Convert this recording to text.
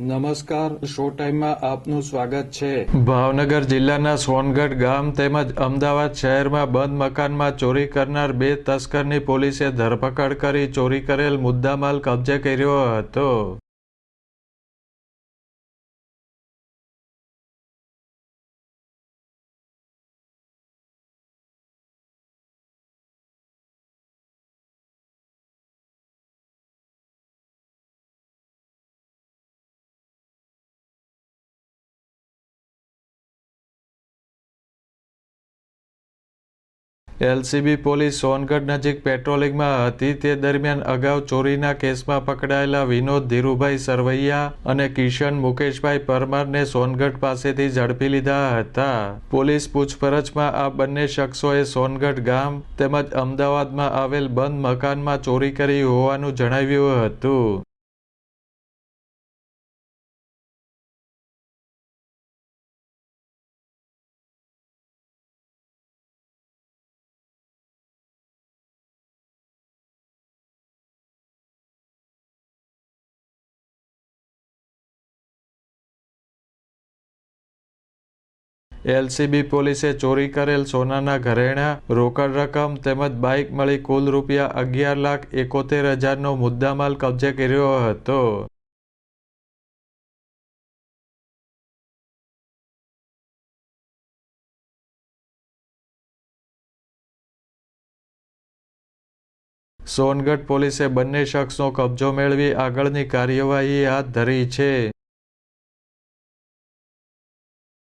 નમસ્કાર, શો ટાઈમમાં આપનું સ્વાગત છે। ભાવનગર જિલ્લાના સોનગઢ ગામ તેમજ અમદાવાદ શહેરમાં બંધ મકાનમાં ચોરી કરનાર 2 તસ્કરની પોલીસે ધરપકડ કરી ચોરી કરેલ મુદ્દામાલ કબજે કર્યો હતો। એલસીબી પોલીસ સોનગઢ નજીક પેટ્રોલિંગમાં હતી તે દરમિયાન અગાઉ ચોરીના કેસમાં પકડાયેલા વિનોદ ધીરુભાઈ સરવૈયા અને કિશન મુકેશભાઈ પરમારને સોનગઢ પાસેથી ઝડપી લીધા હતા। પોલીસ પૂછપરછમાં આ બંને શખ્સોએ સોનગઢ ગામ તેમજ અમદાવાદમાં આવેલ બંધ મકાનમાં ચોરી કરી હોવાનું જણાવ્યું હતું। એલસીબી પોલીસે ચોરી કરેલ સોનાના ઘરેણાં, રોકડ રકમ તેમજ બાઇક મળી કુલ રૂપિયા 11,71,000નો મુદ્દામાલ કબજે કર્યો હતો। સોનગઢ પોલીસે બંને શખ્સનો કબજો મેળવી આગળની કાર્યવાહી હાથ ધરી છે।